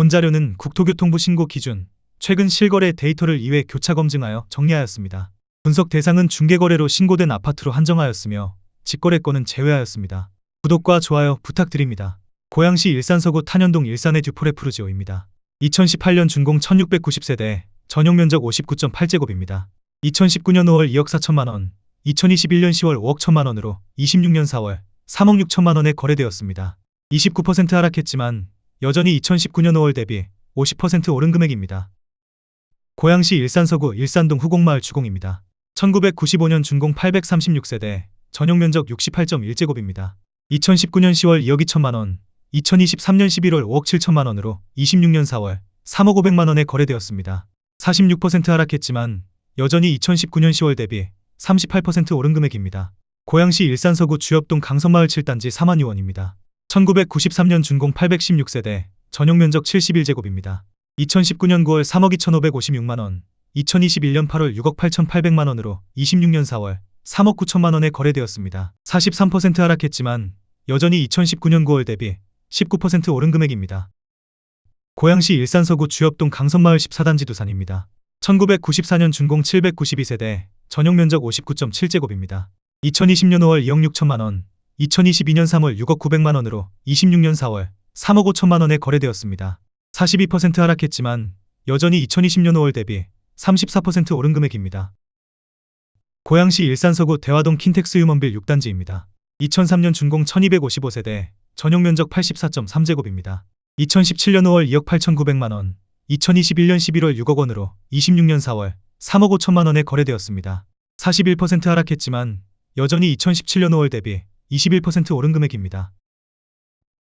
본 자료는 국토교통부 신고 기준, 최근 실거래 데이터를 2회 교차 검증하여 정리하였습니다. 분석 대상은 중개거래로 신고된 아파트로 한정하였으며 직거래권은 제외하였습니다. 구독과 좋아요 부탁드립니다. 고양시 일산서구 탄현동 일산의 듀포레프루지오입니다. 2018년 준공 1690세대, 전용면적 59.8제곱입니다. 2019년 5월 2억 4천만원, 2021년 10월 5억 1천만원으로 26년 4월 3억 6천만원에 거래되었습니다. 29% 하락했지만 여전히 2019년 5월 대비 50% 오른 금액입니다. 고양시 일산서구 일산동 후곡마을 주공입니다. 1995년 준공 836세대, 전용면적 68.1제곱입니다. 2019년 10월 2억 2천만원, 2023년 11월 5억 7천만원으로 26년 4월 3억 5백만원에 거래되었습니다. 46% 하락했지만 여전히 2019년 10월 대비 38% 오른 금액입니다. 고양시 일산서구 주엽동 강선마을 7단지 4만 유원입니다. 1993년 준공 816세대, 전용면적 71제곱입니다. 2019년 9월 3억 2,556만원, 2021년 8월 6억 8,800만원으로 26년 4월 3억 9천만원에 거래되었습니다. 43% 하락했지만 여전히 2019년 9월 대비 19% 오른 금액입니다. 고양시 일산서구 주엽동 강선마을 14단지 두산입니다. 1994년 준공 792세대, 전용면적 59.7제곱입니다. 2020년 5월 2억 6천만원, 2022년 3월 6억 9백만원으로 26년 4월 3억 5천만원에 거래되었습니다. 42% 하락했지만 여전히 2020년 5월 대비 34% 오른 금액입니다. 고양시 일산서구 대화동 킨텍스 휴먼빌 6단지입니다. 2003년 준공 1255세대, 전용면적 84.3제곱입니다. 2017년 5월 2억 8,900만원, 2021년 11월 6억원으로 26년 4월 3억 5천만원에 거래되었습니다. 41% 하락했지만 여전히 2017년 5월 대비 21% 오른 금액입니다.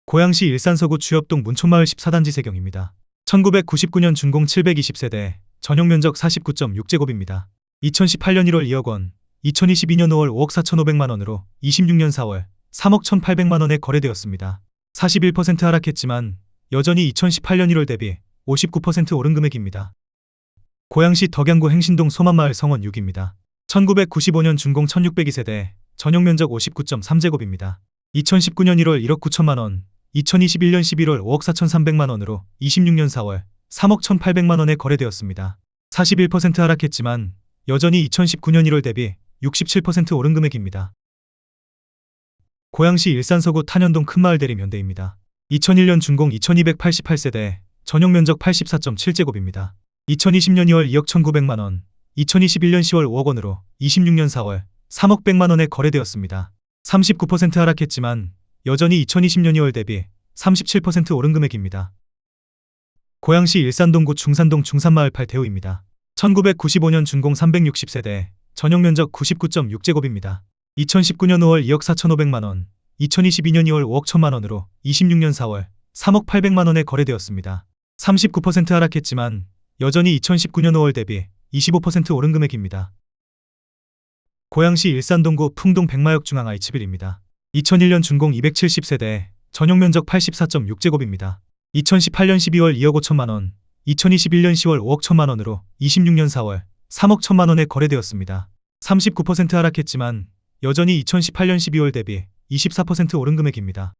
고양시 일산서구 주엽동 문촌마을 14단지 세경입니다. 1999년 준공 720세대, 전용면적 49.6제곱입니다. 2018년 1월 2억원, 2022년 5월 5억 4,500만원으로 26년 4월 3억 1,800만원에 거래되었습니다. 41% 하락했지만 여전히 2018년 1월 대비 59% 오른 금액입니다. 고양시 덕양구 행신동 소만마을 성원 6입니다. 1995년 준공 1602세대, 전용면적 59.3제곱입니다. 2019년 1월 1억 9천만원, 2021년 11월 5억 4,300만원으로 26년 4월 3억 1,800만원에 거래되었습니다. 41% 하락했지만 여전히 2019년 1월 대비 67% 오른 금액입니다. 고양시 일산서구 탄현동 큰마을 대림현대입니다. 2001년 준공 2288세대, 전용면적 84.7제곱입니다. 2020년 2월 2억 1,900만원, 2021년 10월 5억원으로 26년 4월 3억 100만원에 거래되었습니다. 39% 하락했지만 여전히 2020년 2월 대비 37% 오른 금액입니다. 고양시 일산동구 중산동 중산마을 8대우입니다. 1995년 준공 360세대, 전용면적 99.6제곱입니다. 2019년 5월 2억 4,500만원, 2022년 2월 5억 1천만원으로 26년 4월 3억 800만원에 거래되었습니다. 39% 하락했지만 여전히 2019년 5월 대비 25% 오른 금액입니다. 고양시 일산동구 풍동 백마역 중앙 I11입니다. 2001년 준공 270세대, 전용면적 84.6제곱입니다. 2018년 12월 2억 5천만원, 2021년 10월 5억 1천만원으로 26년 4월 3억 1천만원에 거래되었습니다. 39% 하락했지만 여전히 2018년 12월 대비 24% 오른 금액입니다.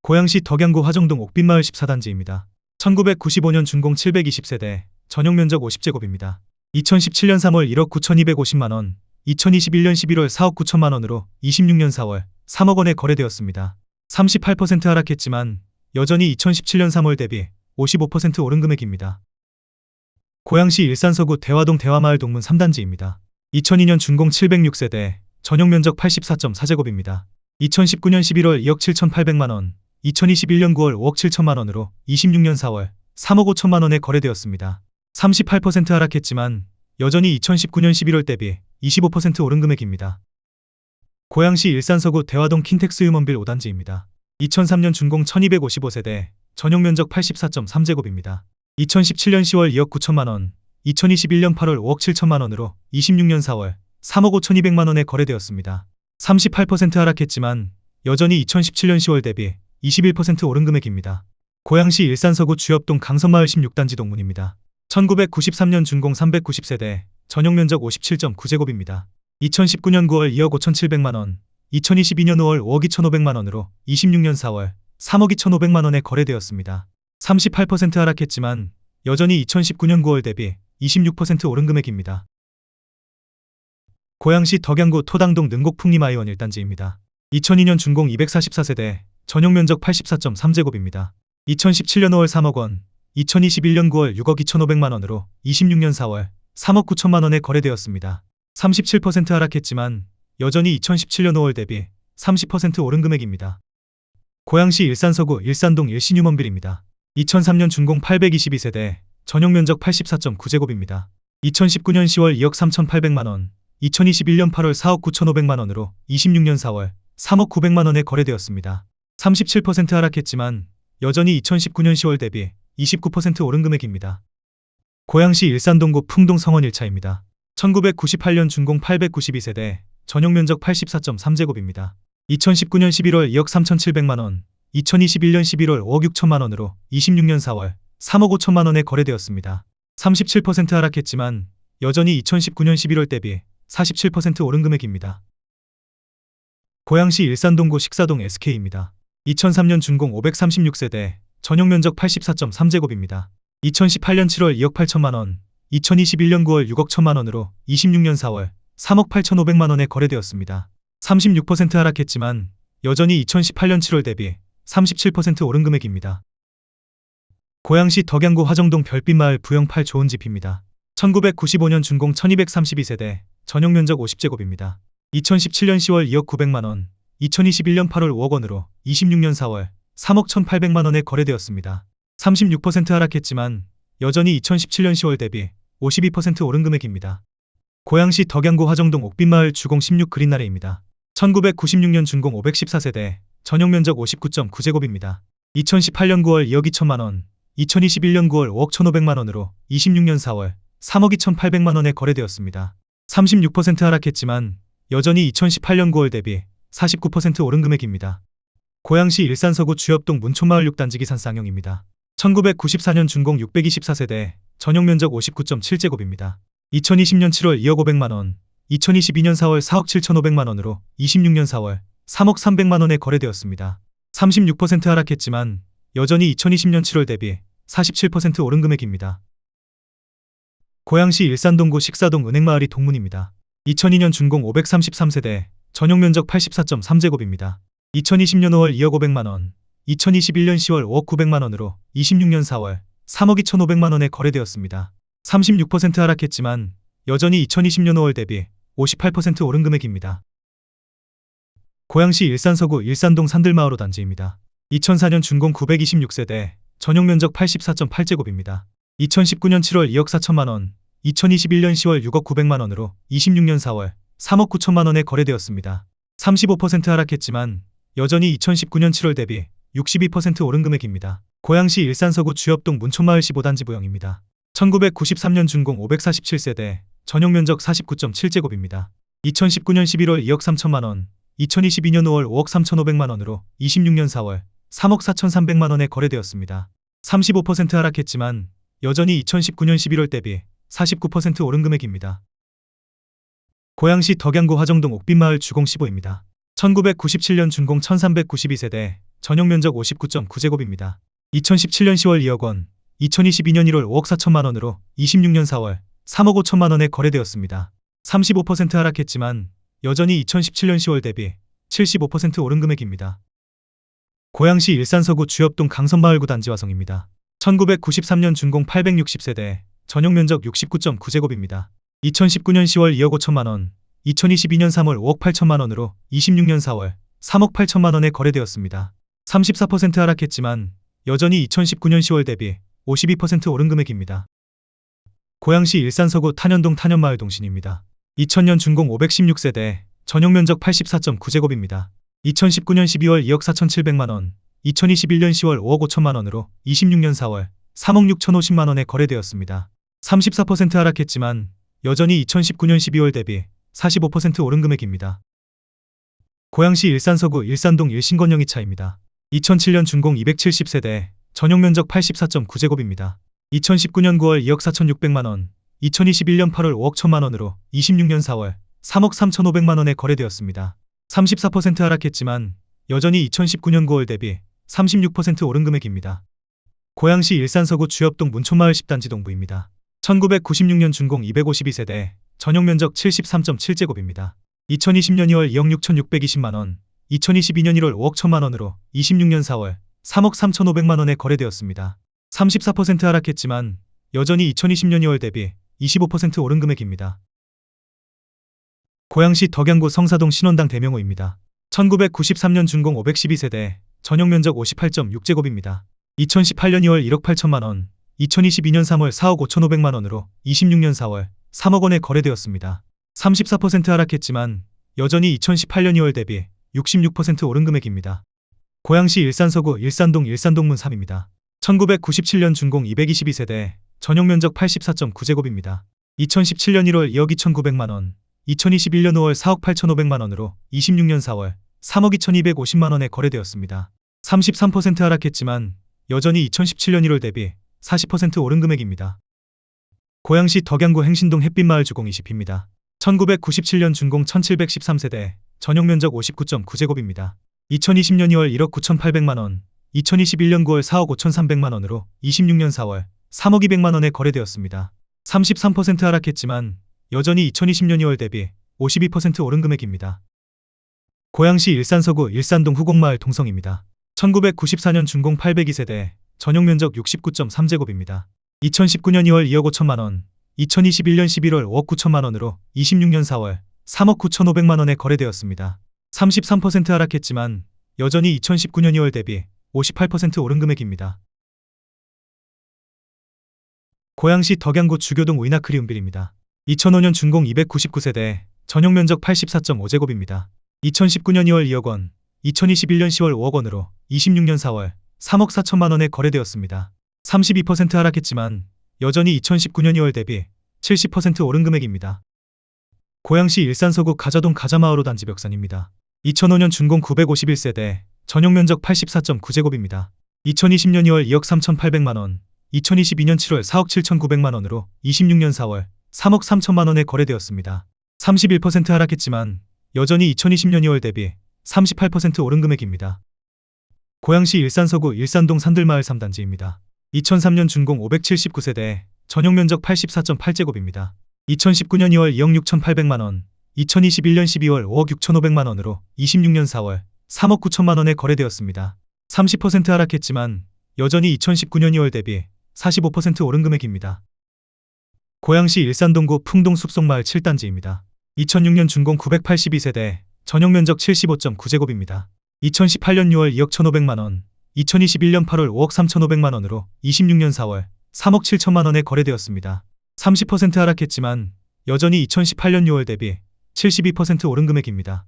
고양시 덕양구 화정동 옥빈마을 14단지입니다. 1995년 준공 720세대, 전용면적 50제곱입니다. 2017년 3월 1억 9,250만원, 2021년 11월 4억 9천만원으로 26년 4월 3억원에 거래되었습니다. 38% 하락했지만 여전히 2017년 3월 대비 55% 오른 금액입니다. 고양시 일산서구 대화동 대화마을 동문 3단지입니다. 2002년 준공 706세대, 전용면적 84.4제곱입니다. 2019년 11월 2억 7,800만원, 2021년 9월 5억 7천만원으로 26년 4월 3억 5천만원에 거래되었습니다. 38% 하락했지만 여전히 2019년 11월 대비 25% 오른 금액입니다. 고양시 일산서구 대화동 킨텍스 휴먼빌 5단지입니다. 2003년 준공 1255세대, 전용면적 84.3제곱입니다. 2017년 10월 2억 9천만원, 2021년 8월 5억 7천만원으로 26년 4월 3억 5,200만원에 거래되었습니다. 38% 하락했지만 여전히 2017년 10월 대비 21% 오른 금액입니다. 고양시 일산서구 주엽동 강선마을 16단지 동문입니다. 1993년 준공 390세대, 전용면적 57.9제곱입니다. 2019년 9월 2억 5,700만원, 2022년 5월 5억 2,500만원으로 26년 4월 3억 2,500만원에 거래되었습니다. 38% 하락했지만 여전히 2019년 9월 대비 26% 오른 금액입니다. 고양시 덕양구 토당동 능곡풍림 아이원 1단지입니다. 2002년 준공 244세대, 전용 면적 84.3제곱입니다. 2017년 5월 3억 원, 2021년 9월 6억 2,500만 원으로 26년 4월 3억 9천만 원에 거래되었습니다. 37% 하락했지만 여전히 2017년 5월 대비 30% 오른 금액입니다. 고양시 일산서구 일산동 일신유먼빌입니다. 2003년 준공 822세대, 전용 면적 84.9제곱입니다. 2019년 10월 2억 3,800만 원, 2021년 8월 4억 9,500만 원으로 26년 4월 3억 900만 원에 거래되었습니다. 37% 하락했지만 여전히 2019년 10월 대비 29% 오른 금액입니다. 고양시 일산동구 풍동 성원 1차입니다. 1998년 준공 892세대, 전용 면적 84.3제곱입니다. 2019년 11월 2억 3,700만 원, 2021년 11월 5억 6천만 원으로 26년 4월 3억 5천만 원에 거래되었습니다. 37% 하락했지만 여전히 2019년 11월 대비 47% 오른 금액입니다. 고양시 일산동구 식사동 SK입니다. 2003년 준공 536세대, 전용 면적 84.3제곱입니다. 2018년 7월 2억 8천만 원, 2021년 9월 6억 1천만 원으로 26년 4월 3억 8,500만 원에 거래되었습니다. 36% 하락했지만 여전히 2018년 7월 대비 37% 오른 금액입니다. 고양시 덕양구 화정동 별빛마을 부영 8 좋은 집입니다. 1995년 준공 1232세대, 전용 면적 50제곱입니다. 2017년 10월 2억 900만 원, 2021년 8월 5억 원으로 26년 4월 3억 1,800만 원에 거래되었습니다. 36% 하락했지만 여전히 2017년 10월 대비 52% 오른 금액입니다. 고양시 덕양구 화정동 옥빛마을 주공 16 그린나래입니다. 1996년 준공 514세대, 전용 면적 59.9제곱입니다. 2018년 9월 2억 2천만 원, 2021년 9월 5억 1,500만 원으로 26년 4월 3억 2,800만 원에 거래되었습니다. 36% 하락했지만 여전히 2018년 9월 대비 49% 오른 금액입니다. 고양시 일산서구 주엽동 문촌마을 6단지 기산 쌍용입니다. 1994년 준공 624세대, 전용 면적 59.7제곱입니다. 2020년 7월 2억 500만 원, 2022년 4월 4억 7,500만 원으로 26년 4월 3억 300만 원에 거래되었습니다. 36% 하락했지만 여전히 2020년 7월 대비 47% 오른 금액입니다. 고양시 일산동구 식사동 은행마을이 동문입니다. 2002년 준공 533세대, 전용 면적 84.3제곱입니다. 2020년 5월 2억 500만 원, 2021년 10월 5억 900만 원으로 26년 4월 3억 2,500만 원에 거래되었습니다. 36% 하락했지만 여전히 2020년 5월 대비 58% 오른 금액입니다. 고양시 일산서구 일산동 산들마을 5단지입니다. 2004년 준공 926세대, 전용 면적 84.8제곱입니다. 2019년 7월 2억 4천만 원, 2021년 10월 6억 900만 원으로 26년 4월 3억 9천만 원에 거래되었습니다. 35% 하락했지만 여전히 2019년 7월 대비 62% 오른 금액입니다. 고양시 일산서구 주엽동 문촌마을 15단지 부영입니다. 1993년 준공 547세대, 전용 면적 49.7제곱입니다. 2019년 11월 2억 3천만 원, 2022년 5월 5억 3,500만 원으로 26년 4월 3억 4,300만 원에 거래되었습니다. 35% 하락했지만 여전히 2019년 11월 대비 49% 오른 금액입니다. 고양시 덕양구 화정동 옥빛마을 주공 15입니다. 1997년 준공 1392세대, 전용 면적 59.9제곱입니다. 2017년 10월 2억 원, 2022년 1월 5억 4천만 원으로 26년 4월 3억 5천만 원에 거래되었습니다. 35% 하락했지만 여전히 2017년 10월 대비 75% 오른 금액입니다. 고양시 일산서구 주엽동 강선마을 9단지 화성입니다. 1993년 준공 860세대, 전용 면적 69.9제곱입니다. 2019년 10월 2억 5천만 원, 2022년 3월 5억 8천만 원으로 26년 4월 3억 8천만 원에 거래되었습니다. 34% 하락했지만 여전히 2019년 10월 대비 52% 오른 금액입니다. 고양시 일산서구 탄현동 탄현마을 동신입니다. 2000년 준공 516세대, 전용 면적 84.9제곱입니다. 2019년 12월 2억 4,700만 원, 2021년 10월 5억 5천만 원으로 26년 4월 3억 6,050만 원에 거래되었습니다. 34% 하락했지만 여전히 2019년 12월 대비 45% 오른 금액입니다. 고양시 일산서구 일산동 일신건영 2차입니다. 2007년 준공 270세대, 전용 면적 84.9제곱입니다. 2019년 9월 2억 4,600만 원, 2021년 8월 5억 1천만 원으로 26년 4월 3억 3,500만 원에 거래되었습니다. 34% 하락했지만 여전히 2019년 9월 대비 36% 오른 금액입니다. 고양시 일산서구 주엽동 문촌마을 10단지 동부입니다. 1996년 준공 252세대, 전용 면적 73.7제곱입니다. 2020년 2월 2억 6,620만원, 2022년 1월 5억 1천만원으로 26년 4월 3억 3,500만원에 거래되었습니다. 34% 하락했지만 여전히 2020년 2월 대비 25% 오른 금액입니다. 고양시 덕양구 성사동 신원당 대명호입니다. 1993년 준공 512세대, 전용 면적 58.6제곱입니다. 2018년 2월 1억 8천만원, 2022년 3월 4억 5,500만원으로 26년 4월 3억 원에 거래되었습니다. 34% 하락했지만 여전히 2018년 2월 대비 66% 오른 금액입니다. 고양시 일산서구 일산동 일산동문 3입니다. 1997년 준공 222세대, 전용 면적 84.9제곱입니다. 2017년 1월 2억 2,900만원, 2021년 5월 4억 8,500만원으로 26년 4월 3억 2,250만원에 거래되었습니다. 33% 하락했지만 여전히 2017년 1월 대비 40% 오른 금액입니다. 고양시 덕양구 행신동 햇빛마을 주공 20입니다. 1997년 준공 1713세대, 전용 면적 59.9제곱입니다. 2020년 2월 1억 9,800만원, 2021년 9월 4억 5,300만원으로 26년 4월 3억 200만원에 거래되었습니다. 33% 하락했지만 여전히 2020년 2월 대비 52% 오른 금액입니다. 고양시 일산서구 일산동 후곡마을 동성입니다. 1994년 준공 802세대, 전용 면적 69.3제곱입니다. 2019년 2월 2억 5천만원, 2021년 11월 5억 9천만원으로 26년 4월 3억 9,500만원에 거래되었습니다. 33% 하락했지만 여전히 2019년 2월 대비 58% 오른 금액입니다. 고양시 덕양구 주교동 위나크리움빌입니다. 2005년 준공 299세대, 전용 면적 84.5제곱입니다. 2019년 2월 2억 원, 2021년 10월 5억 원으로 26년 4월 3억 4천만원에 거래되었습니다. 32% 하락했지만 여전히 2019년 2월 대비 70% 오른 금액입니다. 고양시 일산서구 가자동 가자마을호 단지 벽산입니다. 2005년 준공 951세대, 전용 면적 84.9제곱입니다. 2020년 2월 2억 3,800만원, 2022년 7월 4억 7,900만원으로 26년 4월 3억 3천만원에 거래되었습니다. 31% 하락했지만 여전히 2020년 2월 대비 38% 오른 금액입니다. 고양시 일산서구 일산동 산들마을 3단지입니다. 2003년 준공 579세대, 전용 면적 84.8제곱입니다. 2019년 2월 2억 6,800만원, 2021년 12월 5억 6,500만원으로 26년 4월 3억 9천만원에 거래되었습니다. 30% 하락했지만 여전히 2019년 2월 대비 45% 오른 금액입니다. 고양시 일산동구 풍동 숲속마을 7단지입니다. 2006년 준공 982세대, 전용 면적 75.9제곱입니다. 2018년 6월 2억 1,500만원, 2021년 8월 5억 3,500만원으로 26년 4월 3억 7천만원에 거래되었습니다. 30% 하락했지만 여전히 2018년 6월 대비 72% 오른 금액입니다.